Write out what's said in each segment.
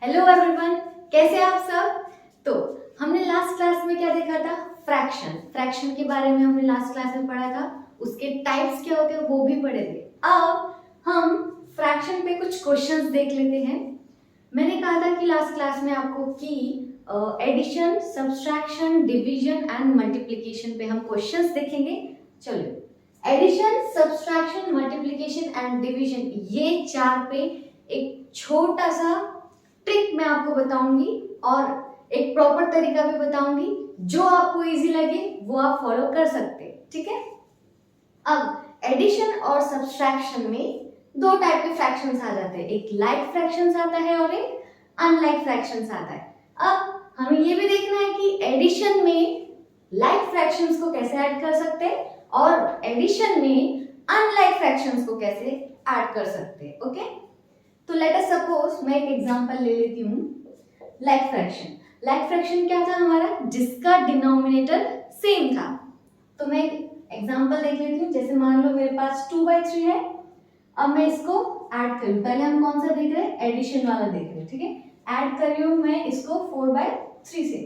Hello everyone, कैसे आप सब। तो हमने लास्ट क्लास में क्या देखा था? फ्रैक्शन के बारे में हमने लास्ट क्लास में पढ़ा था। उसके टाइप्स क्या होते हैं वो भी पढ़े थे। अब हम फ्रैक्शन पे कुछ क्वेश्चंस देख लेते हैं। मैंने कहा था कि लास्ट क्लास में आपको कि addition, subtraction, division and multiplication पे हम क्वेश्चंस देखेंगे। चलो, addition, subtraction, multiplication and division, ये चार पे एक छोटा सा ट्रिक मैं आपको बताऊंगी और एक प्रॉपर तरीका भी बताऊंगी। जो आपको इजी लगे वो आप फॉलो कर सकते हैं, ठीक है। अब एडिशन और सब्सट्रैक्शन में दो टाइप के फ्रैक्शंस आ जाते हैं, एक लाइक फ्रैक्शंस आता है और एक अनलाइक फ्रैक्शंस आता है। अब हमें ये भी देखना है कि एडिशन में लाइक फ्रैक्शंस को कैसे ऐड कर सकते हैं और एडिशन में अनलाइक फ्रैक्शंस को कैसे ऐड कर सकते हैं। ओके, तो लेट अस सपोज मैं एक एग्जांपल ले लेती हूँ। लाइक फ्रैक्शन क्या था हमारा? जिसका डिनोमिनेटर सेम था। तो मैं एग्जांपल देख लेती हूँ। जैसे मान लो मेरे पास 2/3 है। अब मैं इसको ऐड करूँ। पहले हम कौन सा देख रहे हैं? एडिशन वाला देख रहे हैं, ठीक है। ऐड कर रही हूँ मैं इसको 4/3 से।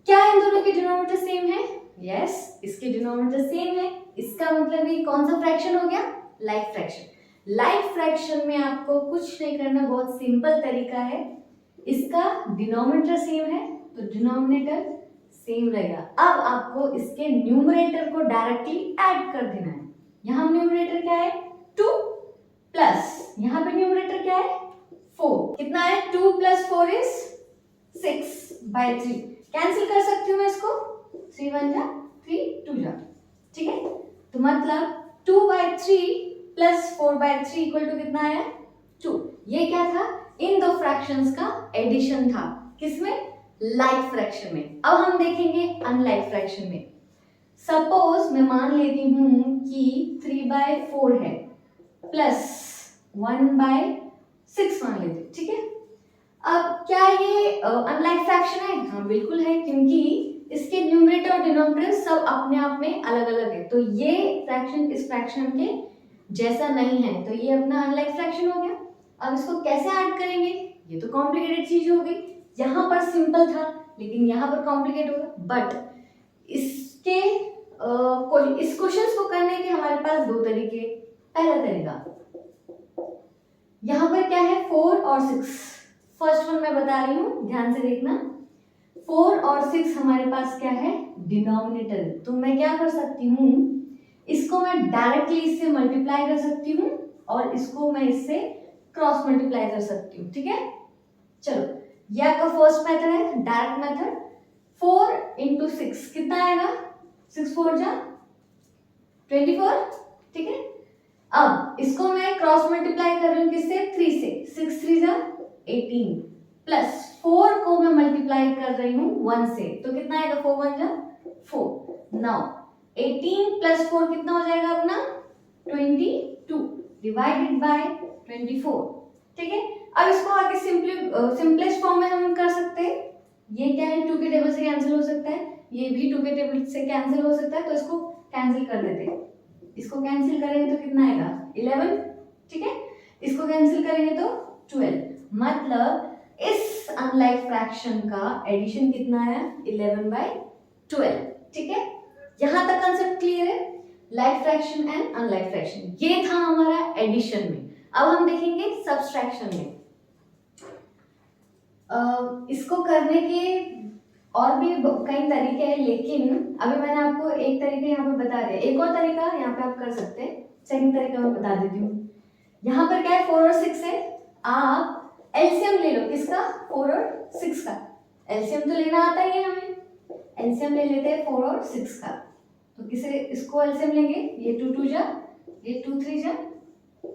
क्या इन दोनों के डिनोमिनेटर सेम है? यस, इसके डिनोमिनेटर सेम है। इसका मतलब ये कौन सा फ्रैक्शन हो गया? Like fraction. लाइक फ्रैक्शन में आपको कुछ नहीं करना, बहुत सिंपल तरीका है। इसका डिनोमिनेटर सेम है तो डिनोमिनेटर सेम रहेगा। अब आपको इसके न्यूमरेटर को डायरेक्टली ऐड कर देना है। यहाँ न्यूमरेटर क्या है? 2 प्लस यहाँ पे न्यूमरेटर क्या है? 4। कितना है? 2 + 4 = 6/3। कैंसिल कर सकती हूँ मैं इसको। 3 1 जा 3 2 जा, ठीक है। तो मतलब 2/3 + 4/3 = कितना आया? 2। ये क्या था? इन दो फ्रैक्शंस का एडिशन था। किसमें? लाइक फ्रैक्शन में। अब हम देखेंगे अनलाइक फ्रैक्शन में। सपोज मैं मान लेती हूँ कि 3/4 है प्लस 1/6 मान लेते हैं, ठीक है। अब क्या ये अनलाइक फ्रैक्शन है? हाँ बिल्कुल है, क्योंकि इसके न्यूमरेटर और डिनोमिनेटर सब अपने आप में अलग अलग है। तो ये फ्रैक्शन इस फ्रैक्शन के जैसा नहीं है, तो ये अपना अनलाइक फ्रैक्शन हो गया। अब इसको कैसे ऐड करेंगे? ये तो कॉम्प्लिकेटेड चीज हो गई। यहाँ पर सिंपल था लेकिन यहाँ पर कॉम्प्लिकेट होगा। बट इसके इस क्वेश्चन को करने के हमारे पास दो तरीके। पहला तरीका, यहाँ पर क्या है? 4 और 6। फर्स्ट वन मैं बता रही हूँ, ध्यान से देखना। 4 और 6 हमारे पास क्या है? डिनोमिनेटर। तो मैं क्या कर सकती हूँ? इसको मैं डायरेक्टली इससे मल्टीप्लाई कर सकती हूँ और इसको मैं इससे क्रॉस मल्टीप्लाई कर सकती हूँ, ठीक है। चलो, ये आपका फर्स्ट मेथड है, डायरेक्ट मेथड। 4 × 6 कितना आएगा? 6 4 जा 24, ठीक है। अब इसको मैं क्रॉस मल्टीप्लाई कर रही हूँ किससे? 3 से। 6 3 जा 18 प्लस 4 को मैं मल्टीप्लाई कर रही हूँ 1 से। तो कितना आएगा? 4 1 जा 4। नाउ 18 + 4 कितना हो जाएगा अपना? 22 डिवाइडेड बाय 24, ठीक है। अब इसको आगे सिंपलेस्ट फॉर्म में हम कर सकते हैं। ये क्या है? 2 के टेबल से कैंसिल हो सकता है, ये भी 2 के टेबल से कैंसिल हो सकता है। तो इसको कैंसिल कर देते हैं। इसको कैंसिल करेंगे तो कितना आएगा? 11, ठीक है। इसको कैंसिल करेंगे तो 12। मतलब इस अनलाइक फ्रैक्शन का एडिशन कितना आया? 11/12, ठीक है। यहां तक कंसेप्ट क्लियर है? Like fraction and unlike fraction, ये था हमारा एडिशन में। अब हम देखेंगे सब्सट्रैक्शन में। इसको करने के और भी कई तरीके हैं, लेकिन अभी मैंने आपको एक तरीका यहाँ पे बता दिया। एक और तरीका यहाँ पे आप कर सकते हैं। सेकंड तरीका मैं बता देती हूँ। यहाँ पर क्या है? 4 और 6 है। आप एलसीएम ले लो। किसका? 4 और 6 का। एलसीएम तो लेना आता ही है हमें। एलसीएम ले लेते हैं 4 और 6 का। तो किसे इसको एलसीएम लेंगे? ये 2 2 जा, ये 2 3 जा,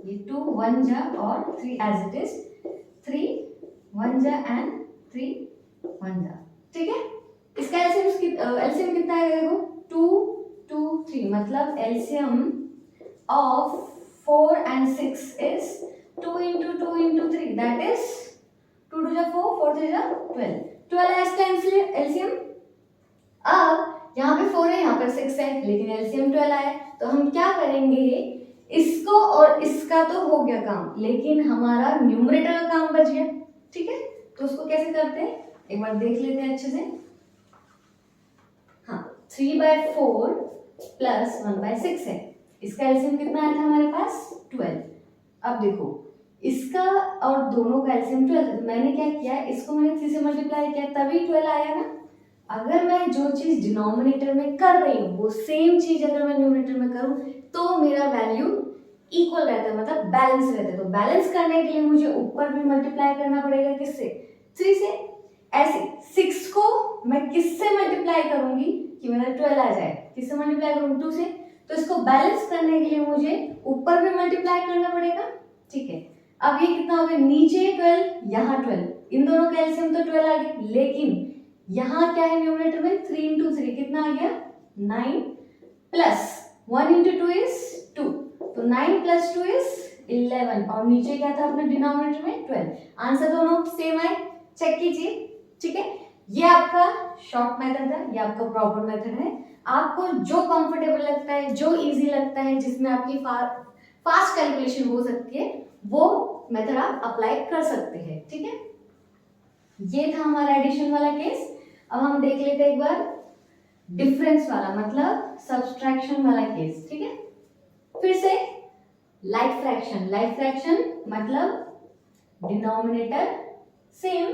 ये 2 1 जा और 3 एज इट इज। 3 1 जा एंड 3 1 जा, ठीक है। इसका एलसीएम कितना है? देखो 2 2 3, मतलब LCM of 4 and 6 is 2 × 2 × 3, that is 2 2 जा 4 4 3 जा 12। 12 है इसका एलसीएम। अब यहाँ पे 4 है, यहाँ पर 6 है, लेकिन एलसीएम 12 आया। तो हम क्या करेंगे? इसको और इसका तो हो गया काम, लेकिन हमारा न्यूमरेटर का काम बच गया, ठीक है। तो उसको कैसे करते हैं एक बार देख लेते हैं अच्छे से। हाँ, 3/4 प्लस 1/6 है। इसका एलसीएम कितना आया था हमारे पास 12। अब देखो इसका और दोनों का एलसीएम 12 है, तो मैंने क्या किया, इसको मैंने 3 से मल्टीप्लाई किया तभी 12 आया ना। अगर मैं जो चीज डिनोमिनेटर में कर रही हूँ वो सेम चीज अगर मैं न्यूमरेटर में करूँ तो मेरा वैल्यू इक्वल रहता है, मतलब बैलेंस रहता है। तो बैलेंस करने के लिए मुझे ऊपर भी मल्टीप्लाई करना पड़ेगा, किससे, 3 से। ऐसे 6 को मैं किससे मल्टीप्लाई करूंगी कि मेरा 12 आ जाए, किससे मल्टीप्लाई करूंगी 2 से। तो इसको बैलेंस करने के लिए मुझे ऊपर भी मल्टीप्लाई करना पड़ेगा, ठीक है। अब ये कितना हो गया, नीचे 12 यहाँ 12, इन दोनों का एलसीएम तो 12 आ गया, लेकिन यहाँ क्या है न्यूमरेटर में 3 into 3 कितना आ गया 9 प्लस 1 into 2 is 2, तो 9 plus 2 is 11 और नीचे क्या था अपने डिनोमिनेटर में 12। आंसर दोनों सेम आए, चेक कीजिए, ठीक है। ये आपका शॉर्ट मेथड है, ये आपका प्रॉपर मेथड है। आपको जो कंफर्टेबल लगता है, जो इजी लगता है, जिसमें आपकी फास्ट कैलकुलेशन हो सकती है, वो मेथड आप अप्लाई कर सकते हैं, ठीक है। ये था हमारा एडिशन वाला केस। अब हम देख लेते हैं एक बार डिफरेंस वाला, मतलब सब्सट्रैक्शन वाला केस, ठीक है। फिर से लाइक फ्रैक्शन, लाइक फ्रैक्शन मतलब डिनोमिनेटर सेम,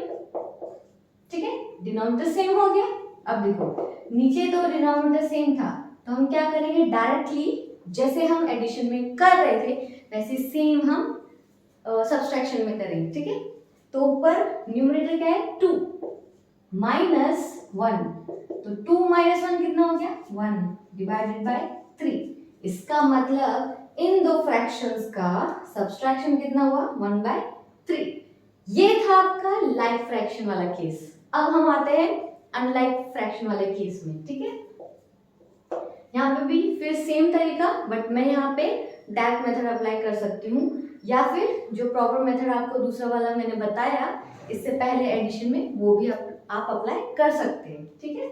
ठीक है, डिनोमिनेटर सेम हो गया। अब देखो नीचे तो डिनोमिनेटर सेम था, तो हम क्या करेंगे, डायरेक्टली जैसे हम एडिशन में कर रहे थे वैसे सेम हम सब्सट्रैक्शन में करेंगे, ठीक है। तो ऊपर न्यूमरेटर क्या है 2 माइनस 1, तो 2 माइनस 1 कितना हो गया 1 डिवाइडेड बाय 3। इसका मतलब इन दो फ्रैक्शंस का सब्सट्रैक्शन कितना हुआ 1/3। ये था आपका लाइक फ्रैक्शन वाला केस। अब हम आते हैं अनलाइक फ्रैक्शन वाले केस में, ठीक है। यहाँ पे भी फिर सेम तरीका, बट मैं यहाँ पे डायरेक्ट मेथड अप्लाई कर सकती हूँ, या फिर जो प्रॉपर मेथड आपको दूसरा वाला मैंने बताया इससे पहले एडिशन में, वो भी आप अप्लाई कर सकते हैं, ठीक है।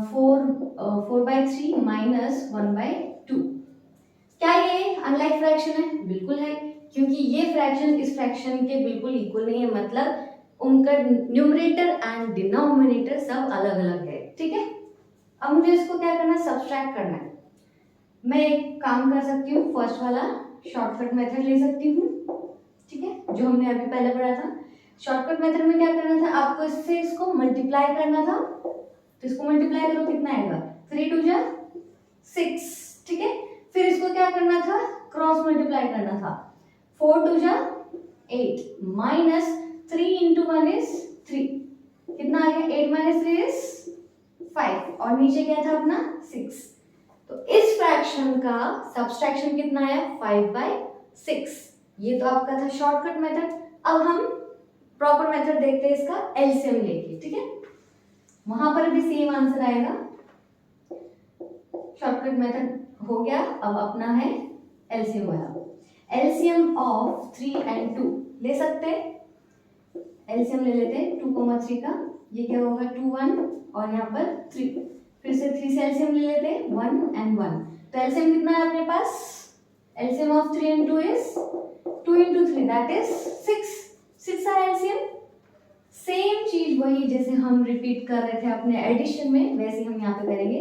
4/3 माइनस 1/2, क्या ये अनलाइक फ्रैक्शन है? बिल्कुल है, क्योंकि ये फ्रैक्शन इस फ्रैक्शन के बिल्कुल इक्वल नहीं है, मतलब उनका न्यूमरेटर एंड डिनोमिनेटर सब अलग अलग है, ठीक है। अब मुझे इसको क्या करना है, सब्सट्रैक्ट करना है। मैं एक काम कर सकती हूँ, फर्स्ट वाला शॉर्टकट मेथड ले सकती हूँ, ठीक है, जो हमने अभी पहले पढ़ा था। शॉर्टकट मेथड में क्या करना था, आपको इससे इसको मल्टीप्लाई करना था, तो इसको मल्टीप्लाई करो, कितना आएगा 3 2 जा 6, ठीक है। फिर इसको क्या करना था, क्रॉस मल्टीप्लाई करना था, 4 2 जा 8 माइनस 3 into 1 is 3, कितना आ गया 8 minus 3 is 5, और नीचे क्या था अपना 6। तो इस फ्रैक्शन का सब्सट्रैक्शन कितना आया 5/6। ये तो आपका था शॉर्टकट मेथड। अब हम प्रॉपर मेथड देखते हैं इसका एलसीएम लेके, ठीक है। वहां पर भी सेम आंसर आएगा। शॉर्टकट मेथड हो गया, अब अपना है एलसीएम वाला। एलसीएम ऑफ 3 and 2 ले सकते हैं, एलसीएम ले लेते हैं 2, 3 का, ये क्या होगा 2 1 और यहाँ पर 3, फिर से 3 से एलसीएम ले लेते हैं 1 and 1, तो एलसीएम कितना है अपने पास, LCM of 3 and 2 is 2 into 3 that is 6 आया एलसीएम। सेम चीज वही जैसे हम रिपीट कर रहे थे अपने एडिशन में, वैसे हम यहाँ पे करेंगे।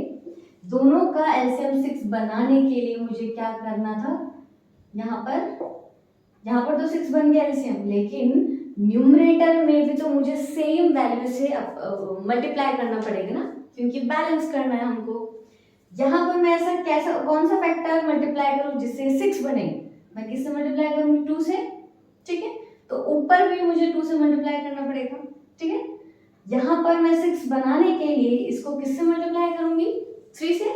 दोनों का एलसीएम 6 बनाने के लिए मुझे क्या करना था, यहाँ पर तो 6 बन गया एलसीएम, लेकिन न्यूमरेटर में भी तो मुझे सेम वैल्यू से मल्टीप्लाई करना पड़ेगा ना, क्योंकि बैलेंस करना है हमको। यहाँ पर मैं ऐसा कैसा कौन सा फैक्टर मल्टीप्लाई करूँ जिससे 6 बने, मैं किससे मल्टीप्लाई करूँगी 2 से, ठीक है। तो ऊपर भी मुझे 2 से मल्टीप्लाई करना पड़ेगा, ठीक है। यहाँ पर मैं 6 बनाने के लिए इसको किससे मल्टीप्लाई करूँगी 3 से,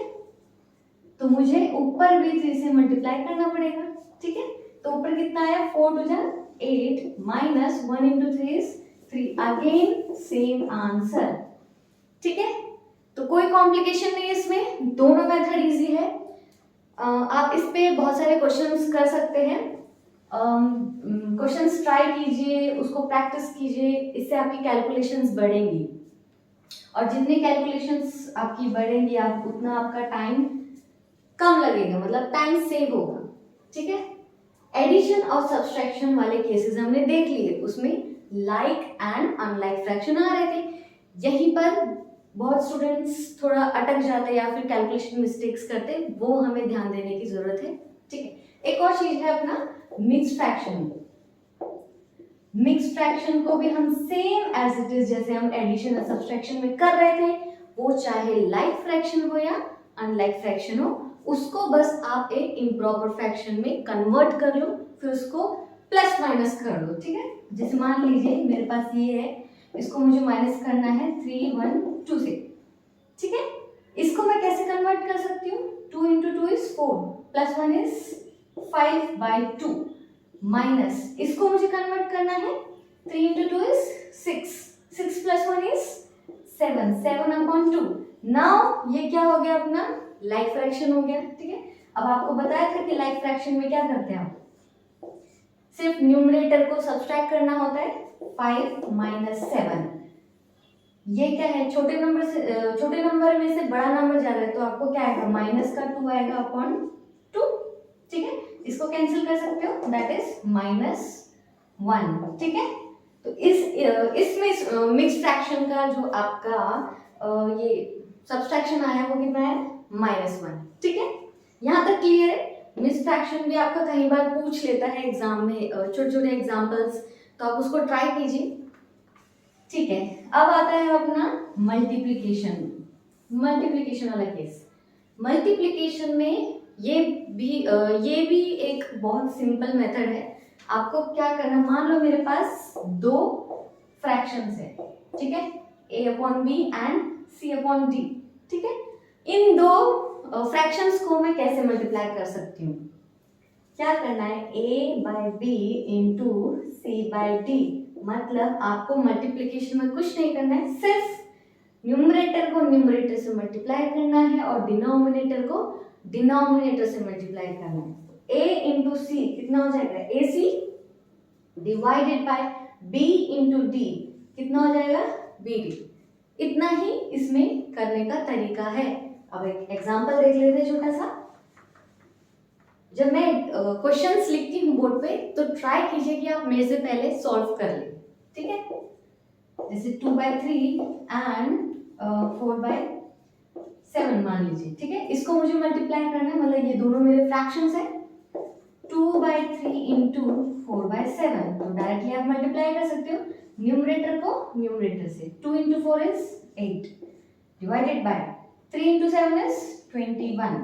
तो मुझे ऊपर भी 3 से मल्टीप्लाई करना पड़ेगा, ठीक है। तो ऊपर कितना आया 4 2 जा 8 minus 1 into 3 is 3, again same answer, ठीक है। तो कोई कॉम्प्लिकेशन नहीं है इसमें, दोनों मेथड इजी है। आप इस पे बहुत सारे क्वेश्चंस कर सकते हैं, क्वेश्चंस ट्राई कीजिए, उसको प्रैक्टिस कीजिए, इससे आपकी कैलकुलेशंस बढ़ेंगी, और जितनी कैलकुलेशंस आपकी बढ़ेंगी आप उतना आपका टाइम कम लगेगा, मतलब टाइम सेव होगा, ठीक है। एडिशन और सब्सट्रैक्शन वाले केसेस हमने देख लिए, उसमें लाइक एंड अनलाइक फ्रैक्शन आ रहे थे। यहीं पर बहुत स्टूडेंट्स थोड़ा अटक जाते या फिर कैलकुलेशन मिस्टेक्स करते, वो हमें ध्यान देने की जरूरत है। ठीक है, एक और चीज है अपना मिक्स्ड फ्रैक्शन। मिक्स्ड फ्रैक्शन को भी हम सेम एज इट इज जैसे हम एडिशन और सब्सट्रैक्शन में कर रहे थे, वो चाहे लाइक फ्रैक्शन हो या अनलाइक फ्रैक्शन हो, उसको बस आप एक इम्प्रॉपर फ्रैक्शन में कन्वर्ट कर लो, फिर उसको प्लस माइनस कर लो। ठीक है, जैसे मान लीजिए मेरे पास ये है, इसको मुझे माइनस करना है 3 1 2 से। ठीक है, इसको मैं कैसे कन्वर्ट कर सकती हूँ? 2 into 2 is 4 plus 1 is 5/2 minus इसको मुझे कन्वर्ट करना है 3 into 2 is 6 6 plus 1 is 7/2। Now ये क्या हो गया? अपना लाइक फ्रैक्शन हो गया। ठीक है, अब आपको बताया था कि लाइक फ्रैक्शन में क्या करते हैं आप, सिर्फ न्यूमरेटर को सब्सट्रैक्ट करना होता है। 5 - 7 ये क्या है? छोटे नंबर में से बड़ा नंबर जा रहा है, तो आपको क्या आएगा? माइनस का 2 आएगा अपॉन 2। ठीक है, इसको कैंसिल कर सकते हो, दैट इज -1। ठीक है, तो इसमें मिक्स्ड फ्रैक्शन का जो आपका ये सब्सट्रैक्शन आया वो कितना है? -1। ठीक है, यहाँ तक क्लियर है? मिक्स्ड फ्रैक्शन भी आपका कई बार पूछ लेता है एग्जाम में, छोटे छोटे एग्जाम्पल्स, तो आप उसको ट्राई कीजिए। ठीक है, अब आता है अपना मल्टीप्लिकेशन वाला केस। मल्टीप्लिकेशन में ये भी एक बहुत सिंपल मेथड है। आपको क्या करना, मान लो मेरे पास 2 फ्रैक्शंस है। ठीक है, a/b एंड c/d। ठीक है, इन 2 फ्रैक्शंस को मैं कैसे मल्टीप्लाई कर सकती हूँ? क्या करना है? a/b into c/d। मतलब आपको मल्टीप्लिकेशन में कुछ नहीं करना है, सिर्फ न्यूमरेटर को न्यूमरेटर से मल्टीप्लाई करना है और डिनोमिनेटर को डिनोमिनेटर से मल्टीप्लाई करना है। a इंटू सी कितना हो जाएगा? ac divided by b into D कितना हो जाएगा? bd। इतना ही इसमें करने का तरीका है। अब एक एग्जांपल देख लेते हैं छोटा सा। जब मैं क्वेश्चंस लिखती हूँ बोर्ड पे, तो ट्राई कीजिए कि आप मेरे से पहले सॉल्व कर लें। ठीक है, जैसे 2/3 एंड 4/7 मान लीजिए। ठीक है, इसको मुझे मल्टीप्लाई करना है, मतलब ये दोनों मेरे फ्रैक्शंस है। 2/3 इंटू 4/7, तो डायरेक्टली आप मल्टीप्लाई कर सकते हो न्यूमरेटर को न्यूमरेटर से। 2 into 4 is 8 divided by 3 into 7 is 21।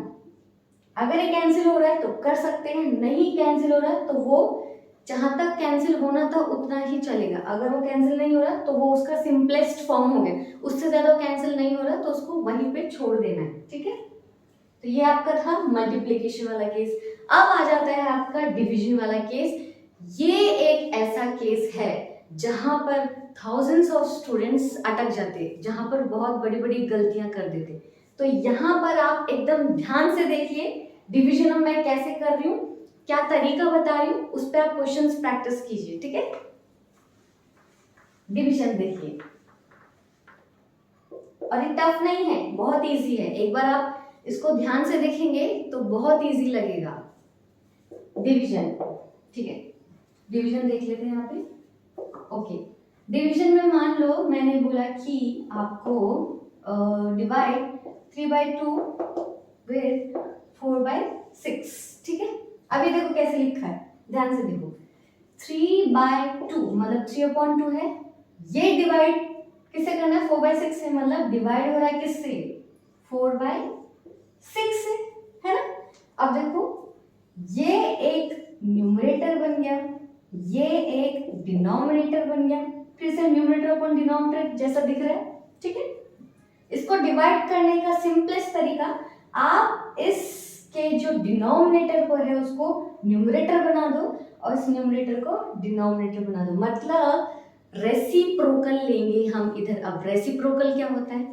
अगर ये कैंसिल हो रहा है तो कर सकते हैं, नहीं कैंसिल हो रहा है तो वो जहां तक कैंसिल होना था उतना ही चलेगा। अगर वो कैंसिल नहीं हो रहा तो वो उसका सिंपलेस्ट फॉर्म हो गया, उससे ज्यादा कैंसिल नहीं हो रहा तो उसको वहीं पे छोड़ देना है। ठीक है, तो ये आपका था मल्टीप्लिकेशन वाला केस। अब आ जाता है आपका डिवीजन वाला केस। ये एक ऐसा केस है जहां पर थाउजेंड्स ऑफ स्टूडेंट्स अटक जाते, जहां पर बहुत बड़ी बड़ी गलतियां कर देते। तो यहाँ पर आप एकदम ध्यान से देखिए डिवीजन मैं कैसे कर रही हूँ, क्या तरीका बता रही हूँ, उस पर आप क्वेश्चंस प्रैक्टिस कीजिए। ठीक है, डिवीजन देखिए, और ये टफ नहीं है, बहुत इजी है। एक बार आप इसको ध्यान से देखेंगे तो बहुत इजी लगेगा। डिवीजन, ठीक है, डिवीजन देख लेते हैं यहाँ पे। ओके, डिवीजन में मान लो मैंने बोला कि आपको डिवाइड 3/2 विद 4/6। ठीक है, अभी देखो कैसे लिखा है, ध्यान से देखो। 3/2 मतलब 3/2 है, ये डिवाइड किससे करना है? 4/6 से, मतलब डिवाइड हो रहा है किससे? 4/6 से, है ना। अब देखो ये एक न्यूमरेटर बन गया, ये एक डिनोमिनेटर बन गया, फिर से न्यूमरेटर अपॉन डिनोमिनेटर जैसा दिख रहा है। ठीक है, इसको डिवाइड करने का सिंपलेस्ट तरीका, आप इसके जो डिनोमिनेटर को है उसको न्यूमरेटर बना दो और इस न्यूमरेटर को डिनोमिनेटर बना दो, मतलब रेसिप्रोकल लेंगे हम इधर। अब रेसिप्रोकल क्या होता है?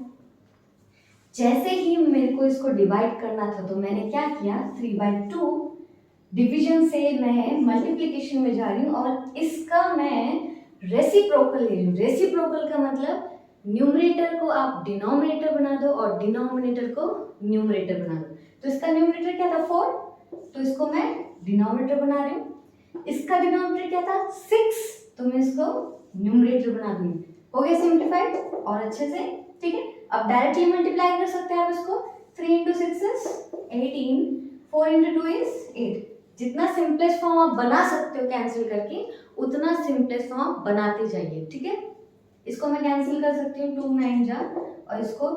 जैसे ही मेरे को इसको डिवाइड करना था तो मैंने क्या किया, 3/2 डिवीजन से मैं मल्टीप्लिकेशन में जा रही हूँ और इसका मैं रेसिप्रोकल ले रही हूँ। रेसिप्रोकल का मतलब न्यूमरेटर को आप डिनोमिनेटर बना दो और डिनोमिनेटर को न्यूमरेटर बना दो। तो इसका न्यूमरेटर क्या था? 4, तो इसको मैं डिनोमिनेटर बना रही हूँ। इसका डिनोमिनेटर क्या था? 6, तो मैं इसको न्यूमरेटर बना दूंगी, हो गया सिंप्लीफाइड और अच्छे से, ठीक है। अब डायरेक्टली मल्टीप्लाई कर सकते हैं आप इसको, 3 into 6 is 18, 4 into 2 is 8। जितना सिंपलेस्ट फॉर्म आप बना सकते हो कैंसिल करके, उतना सिंपलेस्ट फॉर्म बनाते जाइए, ठीक है। इसको मैं कैंसिल कर सकती हूँ, 2 9 जा और इसको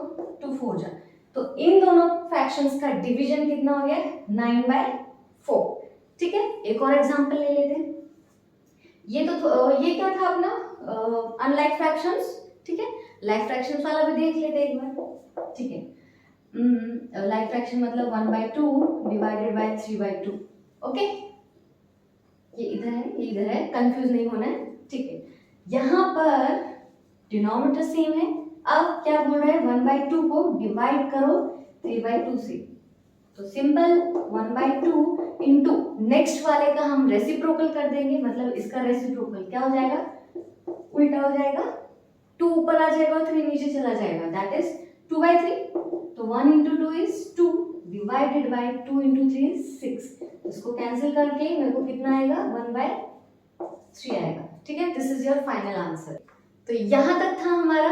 2 4 जा, तो इन दोनों फ्रैक्शंस का डिवीजन कितना हो गया, 9/4, ठीक है। एक और एग्जांपल ले लेते हैं। ये क्या था अपना अनलाइक फ्रैक्शंस, ठीक है। लाइक फ्रैक्शंस वाला भी देख लेते हैं एक बार, ठीक है। लाइक फ्रैक्शन मतलब 1/2 डिवाइडेड बाय 3/2, ओके। ये इधर है, ये इधर है, कंफ्यूज नहीं होना है, ठीक है। यहाँ पर डिनोमिनेटर सेम है, अब क्या बोल रहा है, 1/2 को डिवाइड करो 3/2 से, तो सिंपल 1/2 इंटू नेक्स्ट वाले का हम रेसिप्रोकल कर देंगे, मतलब इसका रेसिप्रोकल क्या हो जाएगा, उल्टा हो जाएगा, 2 ऊपर आ जाएगा और 3 नीचे चला जाएगा, दैट इज 2/3, तो 1 into 2 is 2 divided by 2 into 3 is 6, इसको कैंसिल करके मेरे को कितना आएगा, 1/3 आएगा, ठीक है। This is your final answer. तो यहाँ तक था हमारा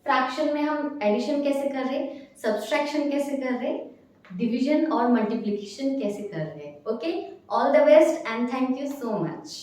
फ्रैक्शन में हम एडिशन कैसे कर रहे, सब्सट्रैक्शन कैसे कर रहे, डिवीजन और मल्टीप्लिकेशन कैसे कर रहे हैं, okay. All the best and thank you so much.